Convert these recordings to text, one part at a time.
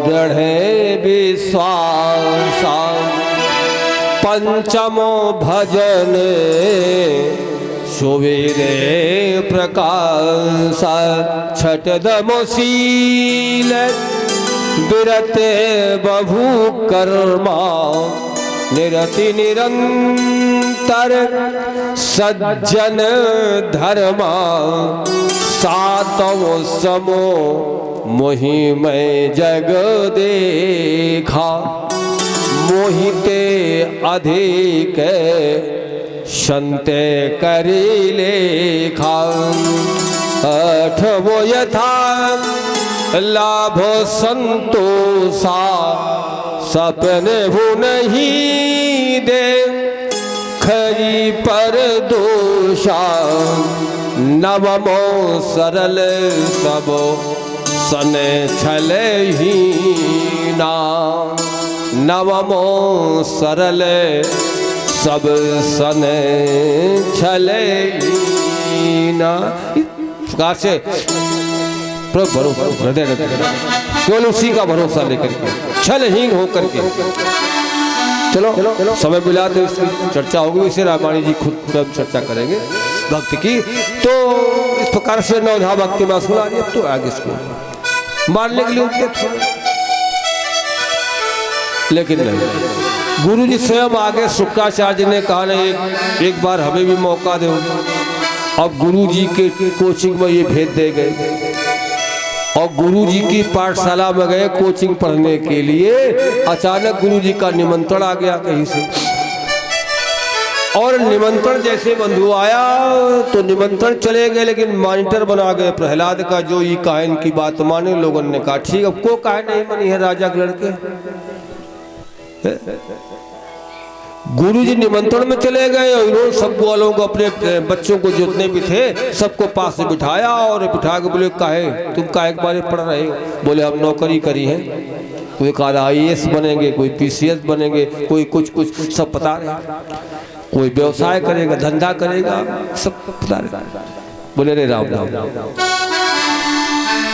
दृढ़ विश्वास। पंचमो भजन सुवीरे प्रकाश। छठदमो शील विरते बहु कर्मा। निरति निरंतर सज्जन धर्मा। सातवो समो मोहि मैं जग देखा। मोहिते अधिक संते करी लेखा। आठवो यथा लाभ संतोषा। सपने भू नहीं दे खरी पर दोषा। नवमो सरल सबो सने छले ही ना। नवमो सरल सब सने छले ही ना। प्रकार से भरोसा हृदय केवल उसी का भरोसा लेकर के छलहीन होकर के चलो समय मिला तो इसकी चर्चा होगी। इसे रामायण जी खुद चर्चा करेंगे भक्ति की। तो इस प्रकार से नवधा भक्ति में सुना दिया। तो आगे इसको मारने के लिए उठते थे, लेकिन नहीं। गुरु जी स्वयं आगे शुक्राचार्य ने कहा ना एक बार हमें भी मौका दो। अब गुरु जी के कोचिंग में ये भेज दे गए और गुरुजी की पाठशाला में गए कोचिंग पढ़ने के लिए। अचानक गुरुजी का निमंत्रण आ गया कहीं से। और निमंत्रण जैसे बंधु आया तो निमंत्रण चले गए, लेकिन मॉनिटर बना गए प्रहलाद का, जो ये कायन की बात माने। लोगों ने कहा ठीक, अब को कायन नहीं बनी है राजा के लड़के। गुरुजी निमंत्रण में चले गए और इन्होंने सब वालों को, अपने बच्चों को जितने भी थे सबको पास से बिठाया और बिठा के बोले काहे तुम काहे के बारे पढ़ रहे हो? बोले हम नौकरी करी है। कोई कहा IAS बनेंगे, कोई PCS बनेंगे, कोई कुछ सब पता रहे। कोई व्यवसाय करेगा, धंधा करेगा, सब पता रहे। बोले रे राम राम,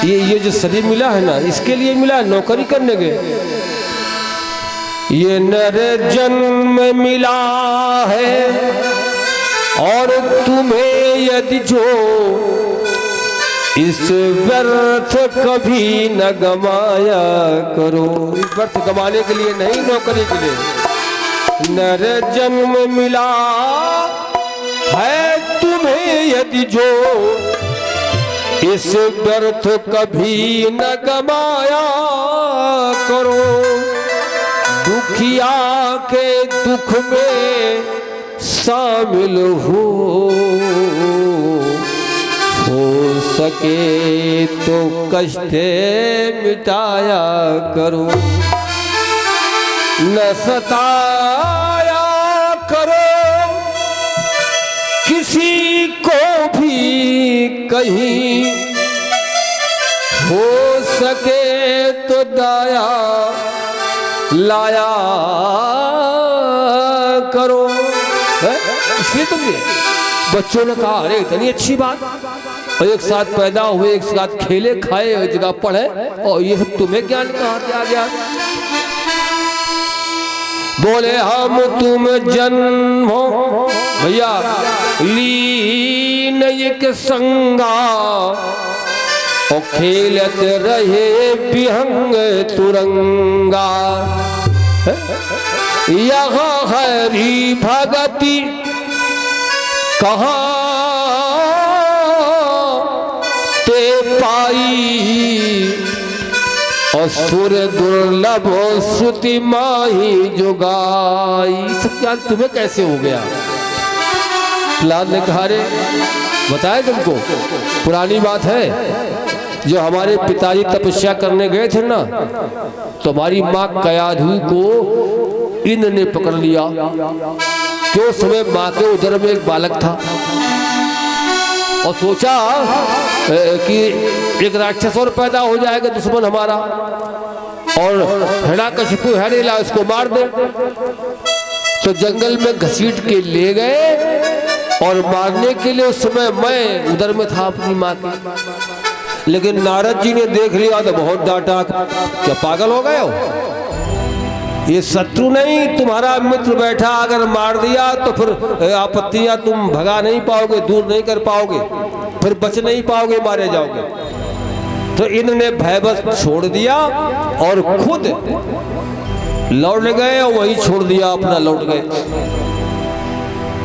ये जो शरीर मिला है ना, इसके लिए मिला है, नौकरी करने गए। ये नर जन्म मिला है और तुम्हें यदि जो इस व्यर्थ कभी न गमाया करो। इस व्यर्थ गमाने के लिए नहीं, नौकरी के लिए। नर जन्म मिला है तुम्हें यदि जो इस व्यर्थ कभी न गमाया करो। दुखिया के दुख में शामिल हो सके तो कष्ट मिटाया करो। न सताया करो किसी को भी कहीं, हो सके तो दया लाया करो। इसलिए तुमने बच्चों ने कहा अरे इतनी अच्छी बात, और एक साथ पैदा हुए, एक साथ खेले खाए, एक जगह पढ़े, और ये सब तुम्हें ज्ञान कहाँ से आ गया? बोले हम तुम जन्म हो भैया लीन एक संगा और खेलत रहे विहंग तुरंगा। यहाँ हरी भगति कहाँ ते पाई, असुर दुर्लभ श्रुति माही जुगाई। सब क्या तुम्हें कैसे हो गया? प्रहलाद ने कहा रे बताया तुमको, पुरानी बात है, जो हमारे पिताजी तपस्या करने गए थे ना, तो हमारी माँ कयाधु को इंद्र ने पकड़ लिया। क्यों? समय माँ के उदर में एक बालक था और सोचा कि एक राक्षस और पैदा हो जाएगा दुश्मन हमारा, और हिरण्यकशिपु है नहीं ला इसको मार दे। तो जंगल में घसीट के ले गए और मारने के लिए उस समय मैं उधर में था अपनी माँ के। लेकिन नारद जी ने देख लिया तो बहुत डांटा, क्या पागल हो गए हो? ये शत्रु नहीं, तुम्हारा मित्र बैठा, अगर मार दिया तो फिर आपत्तियां तुम भगा नहीं पाओगे, दूर नहीं कर पाओगे, फिर बच नहीं पाओगे, मारे जाओगे। तो इन्होंने भयभस छोड़ दिया और खुद लौट गए और वही छोड़ दिया, अपना लौट गए।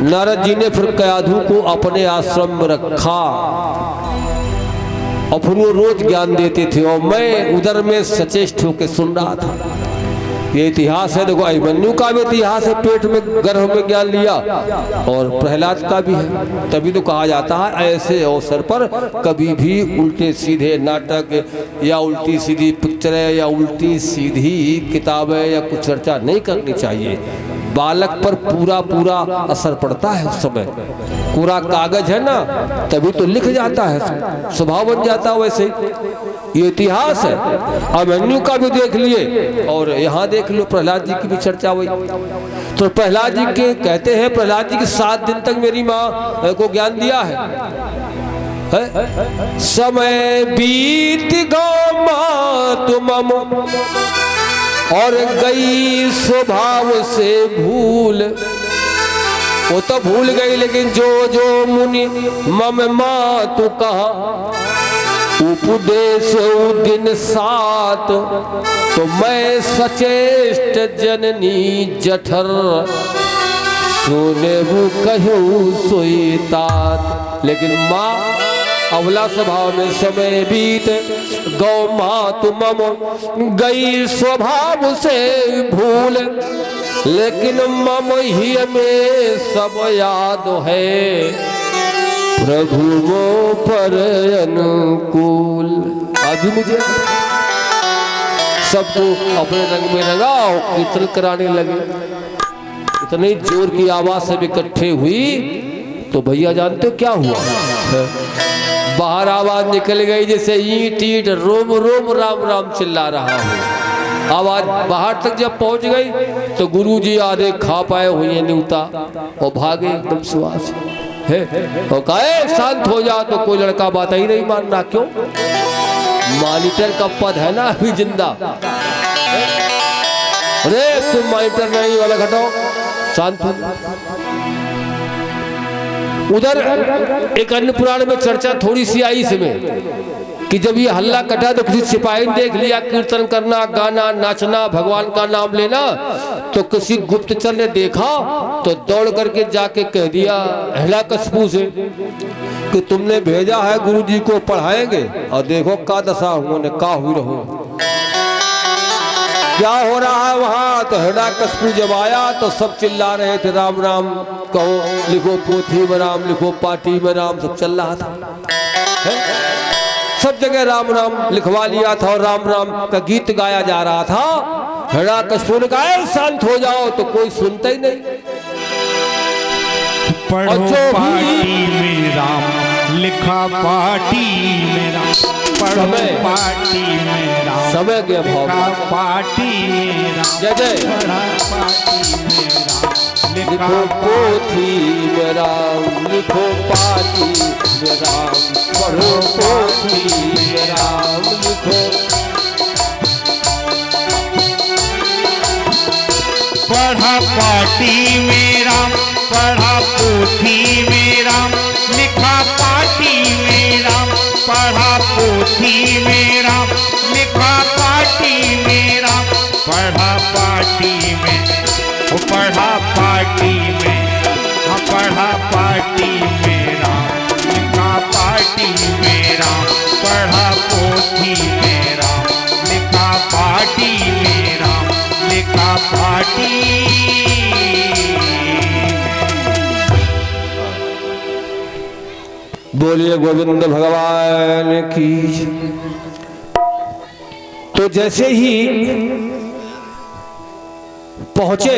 नारद जी ने फिर कयाधु को अपने आश्रम में रखा और फिर वो रोज ज्ञान देते थे और मैं उधर में सचेष्ट होकर सुन रहा था। ये इतिहास है, देखो अभिमन्यु का भी इतिहास है, पेट में गर्भ में ज्ञान लिया, और प्रहलाद का भी है। तभी तो कहा जाता है ऐसे अवसर पर कभी भी उल्टे सीधे नाटक या उल्टी सीधी पिक्चरें या उल्टी सीधी किताबें या कुछ चर्चा नहीं करनी चाहिए। बालक पर पूरा पूरा असर पड़ता है उस समय। पूरा कागज है ना, तभी तो लिख जाता है, स्वभाव बन जाता है। वैसे ये इतिहास है, अभिमन्यु का भी देख लिए और यहाँ देख लो प्रहलाद जी की भी चर्चा हुई। तो प्रहलाद जी के कहते हैं, प्रहलाद जी के 7 दिन तक मेरी माँ को ज्ञान दिया है। समय बीत गो माँ तुम और गई स्वभाव से भूल, वो तो भूल गई, लेकिन जो जो मुनि मम माँ तू कहा उपदेश दिन 7, तो मैं सचेष्ट जननी जठर सुने वो कहूँ सोई तात। लेकिन माँ अवला स्वभाव में समय बीत गौ माँ तुम गई स्वभाव से भूल, लेकिन मम ही में सब याद है प्रभु वो पर अनुकूल। अभी मुझे सबको अपने रंग में रंगाओ, कीर्तन कराने लगे। इतनी जोर की आवाज से इकट्ठे हुई तो भैया जानते हो क्या हुआ? बाहर आवाज निकल गई जैसे ईंट ईंट रोम रोम राम राम चिल्ला रहा हूँ। आवाज बाहर तक जब पहुंच गई तो गुरुजी आधे खा पाए हुए न्यूता और भागे एकदम सुहास है और कहे शांत हो जा। तो कोई लड़का बात ही नहीं मानना, क्यों? मॉनिटर का पद है ना अभी जिंदा। अरे तुम मॉनिटर नहीं वाला, घटाओ, शांत हो। उधर एक अन्य पुराण में चर्चा थोड़ी सी आई इसमें कि जब ये हल्ला कटा तो किसी सिपाही ने देख लिया कीर्तन करना, गाना, नाचना, भगवान का नाम लेना, तो किसी गुप्तचर ने देखा तो दौड़ करके जाके कह दिया हिरण्यकशिपु से कि तुमने भेजा है गुरुजी को पढ़ाएंगे और देखो का दशा उन्होंने का हुई रहो, क्या हो रहा है वहां। तो हिरण्यकशिपु जब आया तो सब चिल्ला रहे थे राम राम कहो, लिखो पोथी में राम, लिखो पार्टी में राम, सब चल रहा था। सब जगह राम राम लिखवा लिया था और राम राम का गीत गाया जा रहा था। हिरण्यकशिपु ने कहा शांत हो जाओ, तो कोई सुनता ही नहीं। पढ़ो पार्टी में राम, लिखा पार्टी में राम, पढ़ो पार्टी में राम, समय के अभाव पार्टी में राम, जय जय, पार्टी में राम, लिखो पोथी में राम, लिखो पार्टी में राम, पढ़ो पोथी में राम, लिखो। पढ़ा पार्टी में राम, पढ़ा पोथी में राम, लिखा पार्टी में राम, पढ़ा पोथी में राम, लिखा पार्टी में राम, पढ़ा पार्टी में, वो पढ़ा पार्टी में, हाँ पढ़ा पार्टी में राम, लिखा पार्टी में राम, पढ़ा पोथी में राम, लिखा पार्टी में राम, लिखा पार्टी। बोलिए गोविंद भगवान की। तो जैसे ही पहुंचे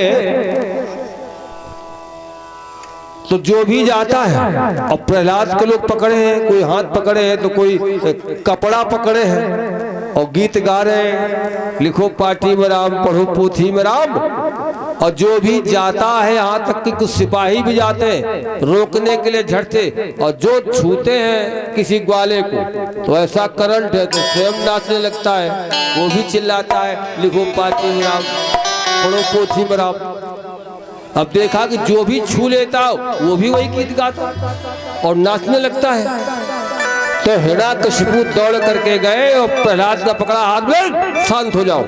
तो जो भी जाता है, और प्रहलाद को लोग पकड़े हैं, कोई हाथ पकड़े हैं तो कोई कपड़ा पकड़े हैं, और गीत गा रहे हैं, लिखो पार्टी में राम, पढ़ो पोथी में राम। और जो भी जाता है, यहाँ तक कि कुछ सिपाही भी जाते हैं रोकने के लिए झट से, और जो छूते हैं किसी ग्वाले को तो ऐसा करंट है तो स्वयं नाचने लगता है, वो भी चिल्लाता है लिखो पार्टी में राम, पढ़ो पोथी में राम। अब देखा कि जो भी छू लेता वो भी वही गीत गाता और नाचने लगता है। तो हिरण्याकशिपु दौड़ करके गए और प्रहलाद का पकड़ा हाथ में, शांत हो जाओ।